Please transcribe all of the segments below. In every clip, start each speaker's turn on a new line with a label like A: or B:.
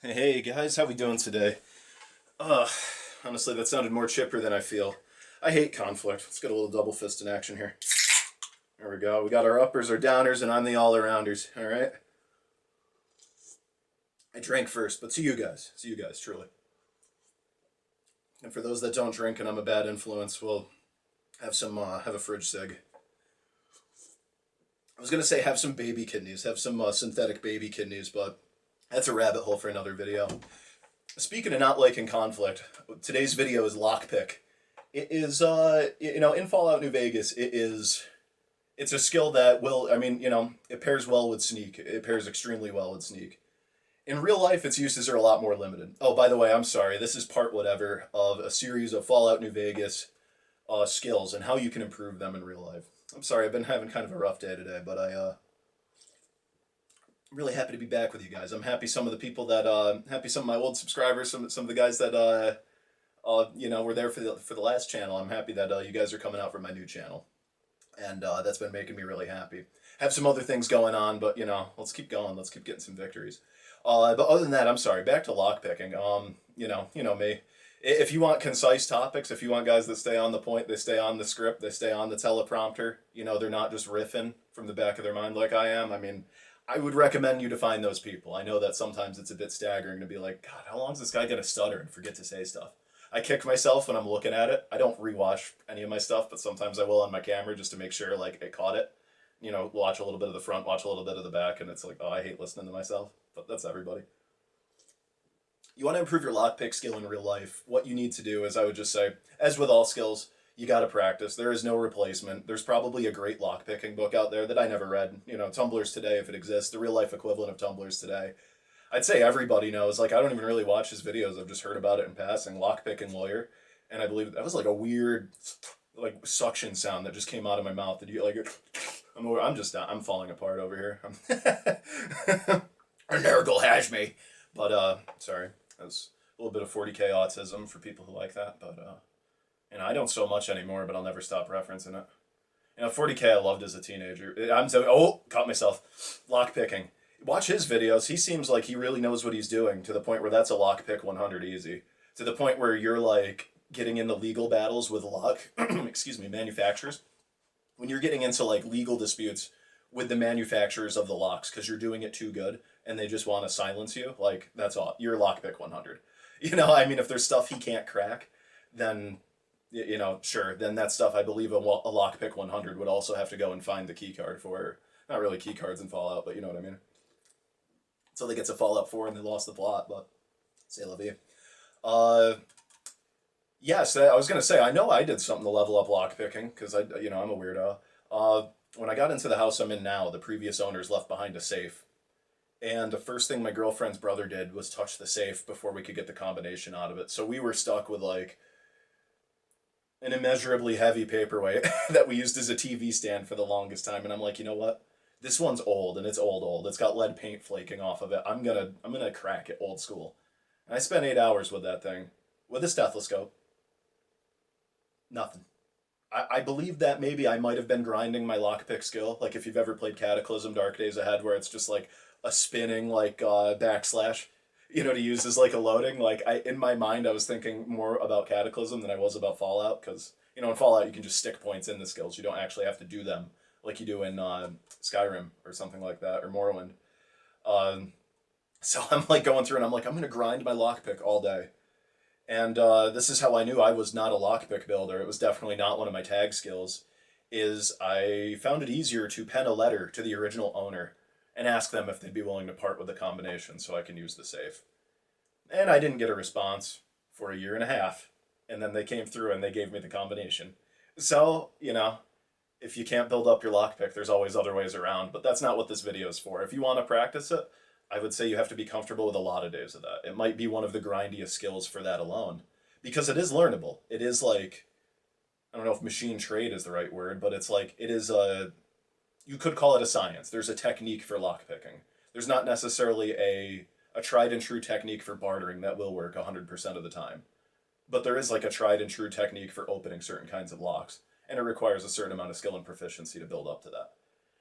A: Hey guys, how we doing today? Uh, Honestly, that sounded more chipper than I feel. I hate conflict. Let's get a little double fist in action here. There we go. We got our uppers, our downers, and I'm the all-arounders. All right. I drank first, but to you guys, truly. And for those that don't drink and I'm a bad influence, we'll have a fridge cig. I was gonna say have some baby kidneys, have some synthetic baby kidneys, but that's a rabbit hole for another video. Speaking of not liking conflict, today's video is Lockpick. It is, in Fallout New Vegas, it's a skill that it pairs well with Sneak. It pairs extremely well with Sneak. In real life, its uses are a lot more limited. Oh, by the way, I'm sorry, this is part whatever of a series of Fallout New Vegas skills and how you can improve them in real life. I'm sorry, I've been having kind of a rough day today, but I'm really happy to be back with you guys. I'm happy some of the people that happy some of my old subscribers, some of the guys that were there for the last channel. I'm happy that you guys are coming out for my new channel, and that's been making me really happy. Have some other things going on, but let's keep going. Let's keep getting some victories. But other than that, I'm sorry. Back to lockpicking. You know me. If you want concise topics, if you want guys that stay on the point, they stay on the script, they stay on the teleprompter. They're not just riffing from the back of their mind like I am. I mean, I would recommend you to find those people. I know that sometimes it's a bit staggering to be like, God, how long is this guy gonna stutter and forget to say stuff? I kick myself when I'm looking at it. I don't rewatch any of my stuff, but sometimes I will on my camera just to make sure like it caught it. Watch a little bit of the front, watch a little bit of the back, and it's like, oh, I hate listening to myself. But that's everybody. You want to improve your lockpick skill in real life. What you need to do is, I would just say, as with all skills, you got to practice. There is no replacement. There's probably a great lockpicking book out there that I never read. Tumblr's Today, if it exists, the real life equivalent of Tumblr's Today. I'd say everybody knows. Like, I don't even really watch his videos. I've just heard about it in passing. Lockpick and Lawyer, and I believe that was like a weird, like suction sound that just came out of my mouth. Did you like it? I'm falling apart over here. A Nurgle has me. But sorry, that's a little bit of 40K autism for people who like that. But I don't so much anymore, but I'll never stop referencing it. 40K I loved as a teenager. Caught myself. Lockpicking. Watch his videos. He seems like he really knows what he's doing to the point where that's a lockpick 100 easy. To the point where you're like getting into legal battles with manufacturers. When you're getting into like legal disputes with the manufacturers of the locks because you're doing it too good and they just want to silence you, like that's all. You're lockpick 100. If there's stuff he can't crack, then sure, then that stuff I believe a lockpick 100 would also have to go and find the key card for. Not really key cards in Fallout, but you know what I mean. So they get to Fallout 4 and they lost the plot, but say la vie. Uh, yes, I was gonna say I know I did something to level up lockpicking because I'm a weirdo. When I got into the house I'm in now, the previous owners left behind a safe, and the first thing my girlfriend's brother did was touch the safe before we could get the combination out of it. So we were stuck with like an immeasurably heavy paperweight that we used as a TV stand for the longest time. And I'm like, you know what? This one's old and it's old. It's got lead paint flaking off of it. I'm gonna crack it old school. And I spent 8 hours with that thing, with a stethoscope. Nothing. I believe that maybe I might have been grinding my lockpick skill. Like if you've ever played Cataclysm Dark Days Ahead, where it's just like a spinning like backslash, to use as like a loading. Like in my mind, I was thinking more about Cataclysm than I was about Fallout because in Fallout you can just stick points in the skills. You don't actually have to do them like you do in Skyrim or something like that or Morrowind. Um, so I'm like going through and I'm like I'm gonna grind my lockpick all day. And this is how I knew I was not a lockpick builder. It was definitely not one of my tag skills. Is I found it easier to pen a letter to the original owner and ask them if they'd be willing to part with the combination so I can use the safe. And I didn't get a response for a year and a half. And then they came through and they gave me the combination. So, if you can't build up your lockpick, there's always other ways around. But that's not what this video is for. If you want to practice it, I would say you have to be comfortable with a lot of days of that. It might be one of the grindiest skills for that alone. Because it is learnable. It is like, I don't know if machine trade is the right word, but it's like, it is you could call it a science. There's a technique for lockpicking. There's not necessarily a tried and true technique for bartering that will work 100% of the time. But there is like a tried and true technique for opening certain kinds of locks. And it requires a certain amount of skill and proficiency to build up to that.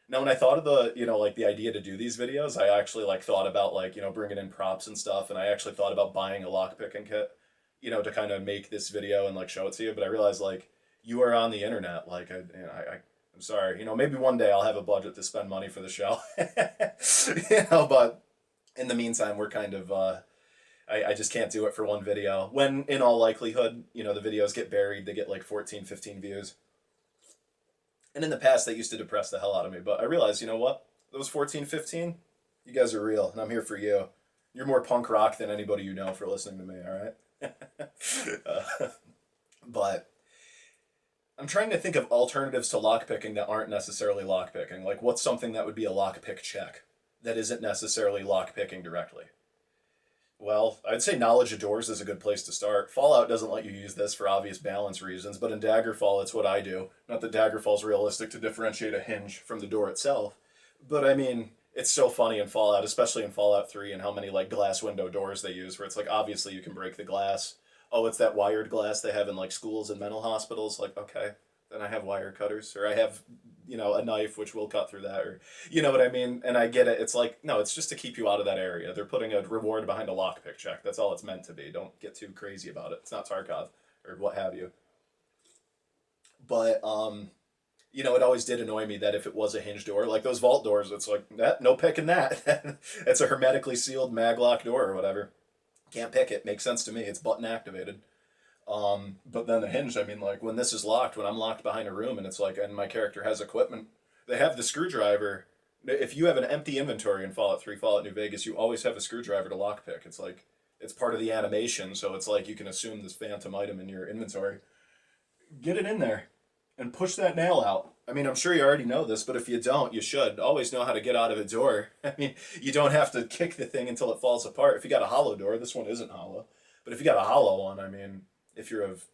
A: Now, when I thought of the, like the idea to do these videos, I actually like thought about like, bringing in props and stuff. And I actually thought about buying a lockpicking kit, to kind of make this video and like show it to you. But I realized like you are on the internet. Like, I'm sorry, maybe one day I'll have a budget to spend money for the show, but in the meantime, we're kind of, I just can't do it for one video. When in all likelihood, the videos get buried, they get like 14, 15 views. And in the past, that used to depress the hell out of me. But I realized, you know what? Those 14, 15, you guys are real, and I'm here for you. You're more punk rock than anybody you know for listening to me, all right? But I'm trying to think of alternatives to lockpicking that aren't necessarily lockpicking. Like, what's something that would be a lockpick check that isn't necessarily lockpicking directly? Well, I'd say knowledge of doors is a good place to start. Fallout doesn't let you use this for obvious balance reasons, but in Daggerfall, it's what I do. Not that Daggerfall's realistic to differentiate a hinge from the door itself, but I mean, it's so funny in Fallout, especially in Fallout 3, and how many like glass window doors they use, where it's like obviously you can break the glass. Oh, it's that wired glass they have in like schools and mental hospitals. Like, okay, then I have wire cutters, or I have, a knife which will cut through that, or you know what I mean? And I get it. It's like, no, it's just to keep you out of that area. They're putting a reward behind a lockpick check. That's all it's meant to be. Don't get too crazy about it. It's not Tarkov or what have you. But it always did annoy me that if it was a hinge door, like those vault doors, it's like that, no picking that. It's a hermetically sealed maglock door or whatever. Can't pick it. Makes sense to me. It's button activated. But then the hinge, I mean, like when this is locked, when I'm locked behind a room and it's like, and my character has equipment, they have the screwdriver. If you have an empty inventory in Fallout 3, Fallout New Vegas, you always have a screwdriver to lockpick. It's like, it's part of the animation, so it's like you can assume this phantom item in your inventory. Get it in there and push that nail out. I mean, I'm sure you already know this, but if you don't, you should always know how to get out of a door. I mean, you don't have to kick the thing until it falls apart. If you got a hollow door, this one isn't hollow, but if you got a hollow one, I mean, if you're of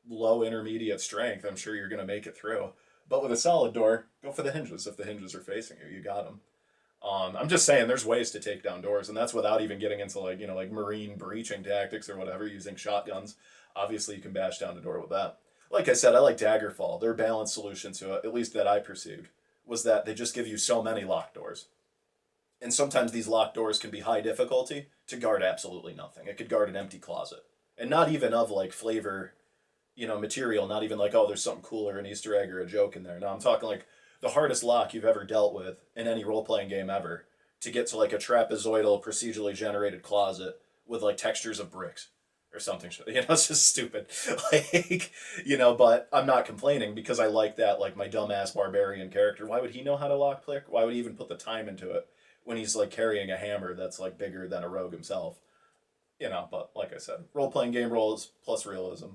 A: low intermediate strength, I'm sure you're going to make it through. But with a solid door, go for the hinges. If the hinges are facing you, you got them. I'm just saying there's ways to take down doors, and that's without even getting into like, like marine breaching tactics or whatever, using shotguns. Obviously, you can bash down the door with that. Like I said, I like Daggerfall. Their balanced solution to it, at least that I perceived, was that they just give you so many locked doors. And sometimes these locked doors can be high difficulty to guard absolutely nothing. It could guard an empty closet. And not even of like flavor, material, not even like, oh, there's something cool or an Easter egg or a joke in there. No, I'm talking like the hardest lock you've ever dealt with in any role playing game ever to get to like a trapezoidal procedurally generated closet with like textures of bricks or something. It's just stupid. Like, but I'm not complaining because I like that, like my dumbass barbarian character. Why would he know how to lockpick? Why would he even put the time into it when he's like carrying a hammer that's like bigger than a rogue himself? But like I said, role playing game roles plus realism.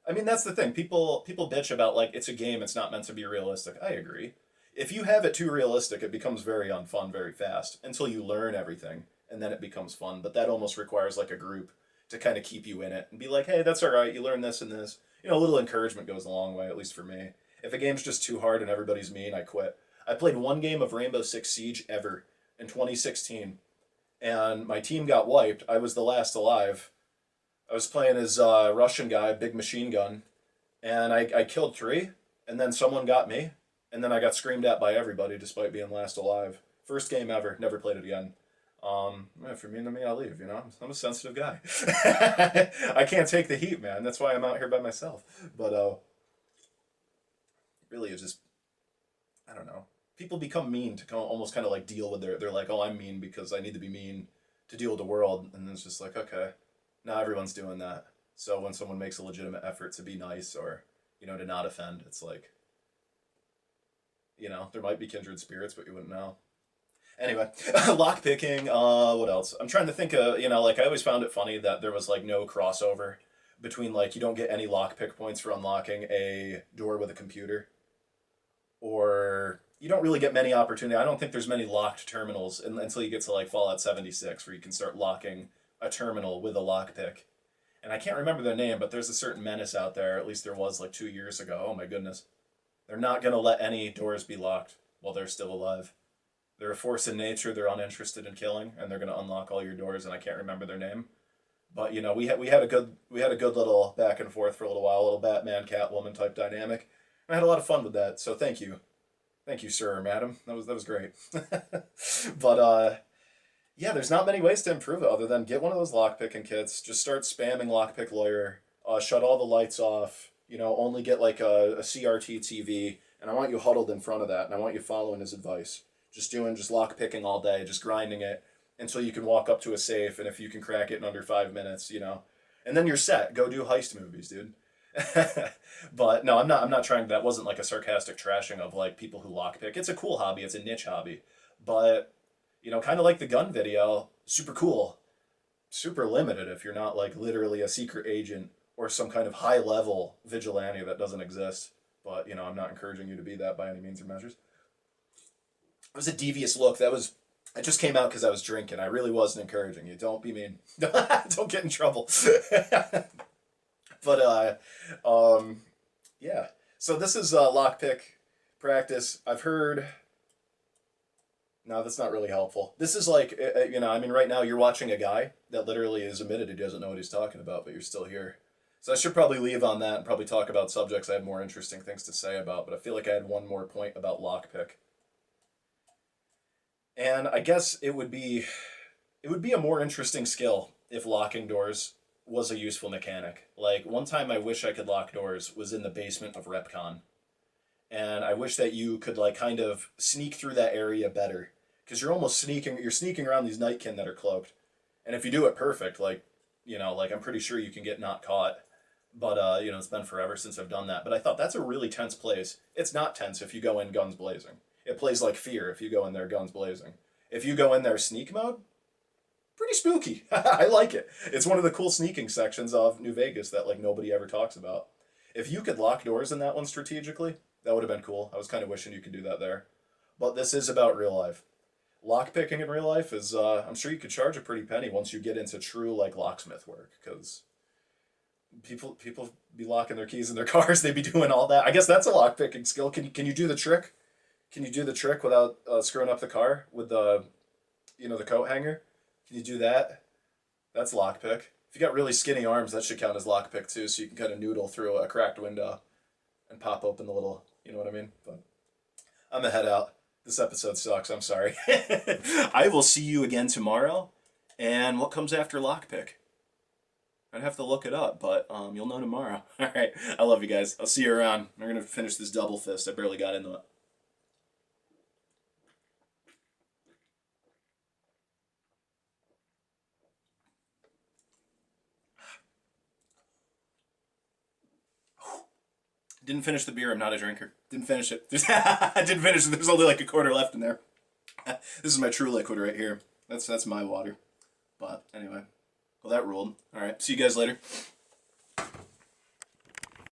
A: I mean, that's the thing. People bitch about like it's a game, it's not meant to be realistic. I agree. If you have it too realistic, it becomes very unfun very fast until you learn everything, and then it becomes fun. But that almost requires like a group to kind of keep you in it and be like, hey, that's all right. You learn this and this. A little encouragement goes a long way, at least for me. If a game's just too hard and everybody's mean, I quit. I played one game of Rainbow Six Siege ever in 2016, and my team got wiped. I was the last alive. I was playing as a Russian guy, big machine gun, and I killed 3, and then someone got me, and then I got screamed at by everybody despite being last alive. First game ever, never played it again. If you're mean to me, I'll leave, I'm a sensitive guy. I can't take the heat, man. That's why I'm out here by myself. But really, it's just, I don't know. People become mean to almost kind of like deal with they're like, oh, I'm mean because I need to be mean to deal with the world. And it's just like, okay, now everyone's doing that. So when someone makes a legitimate effort to be nice or, to not offend, it's like, there might be kindred spirits, but you wouldn't know. Anyway, lockpicking, what else? I'm trying to think of, like I always found it funny that there was like no crossover between like you don't get any lockpick points for unlocking a door with a computer. Or you don't really get many opportunity. I don't think there's many locked terminals until you get to like Fallout 76 where you can start locking a terminal with a lockpick. And I can't remember their name, but there's a certain menace out there, at least there was like 2 years ago. Oh my goodness. They're not going to let any doors be locked while they're still alive. They're a force in nature. They're uninterested in killing, and they're going to unlock all your doors. And I can't remember their name, but we had a good little back and forth for a little while, a little Batman Catwoman type dynamic. I had a lot of fun with that. So thank you, Thank you, sir or madam. That was great. But yeah, there's not many ways to improve it other than get one of those lockpicking kits. Just start spamming lockpick lawyer. Shut all the lights off. Only get like a CRT TV, and I want you huddled in front of that, and I want you following his advice. Just lockpicking all day, just grinding it until you can walk up to a safe, and if you can crack it in under 5 minutes, and then you're set. Go do heist movies, dude. But no, I'm not trying. That wasn't like a sarcastic trashing of like people who lockpick. It's a cool hobby. It's a niche hobby, but kind of like the gun video, super cool, super limited if you're not like literally a secret agent or some kind of high level vigilante that doesn't exist. But I'm not encouraging you to be that by any means or measures. It was a devious look. It just came out because I was drinking. I really wasn't encouraging you. Don't be mean. Don't get in trouble. But yeah. So this is lockpick practice. I've heard. No, that's not really helpful. This is like, right now you're watching a guy that literally is admitted he doesn't know what he's talking about, but you're still here. So I should probably leave on that and probably talk about subjects I had more interesting things to say about, but I feel like I had one more point about lockpick. And I guess it would be a more interesting skill if locking doors was a useful mechanic. Like one time I wish I could lock doors was in the basement of RepCon. And I wish that you could like kind of sneak through that area better. Because you're sneaking around these nightkin that are cloaked. And if you do it perfect, like I'm pretty sure you can get not caught. But it's been forever since I've done that. But I thought that's a really tense place. It's not tense if you go in guns blazing. It plays like Fear if you go in there guns blazing. If you go in there sneak mode, pretty spooky. I like it. It's one of the cool sneaking sections of New Vegas that like nobody ever talks about. If you could lock doors in that one strategically, that would have been cool. I was kind of wishing you could do that there. But this is about real life. Lockpicking in real life is, I'm sure you could charge a pretty penny once you get into true like locksmith work, because people be locking their keys in their cars. They be doing all that. I guess that's a lockpicking skill. Can you do the trick? Can you do the trick without screwing up the car with the coat hanger? Can you do that? That's lockpick. If you got really skinny arms, that should count as lockpick too. So you can kind of noodle through a cracked window and pop open the little, you know what I mean? But I'm gonna head out. This episode sucks. I'm sorry. I will see you again tomorrow. And what comes after lockpick? I'd have to look it up, but you'll know tomorrow. All right. I love you guys. I'll see you around. We're gonna finish this double fist. I barely got into it. Didn't finish the beer. I'm not a drinker. Didn't finish it. I didn't finish it. There's only like a quarter left in there. This is my true liquid right here. That's my water. But anyway, well, that ruled. All right. See you guys later.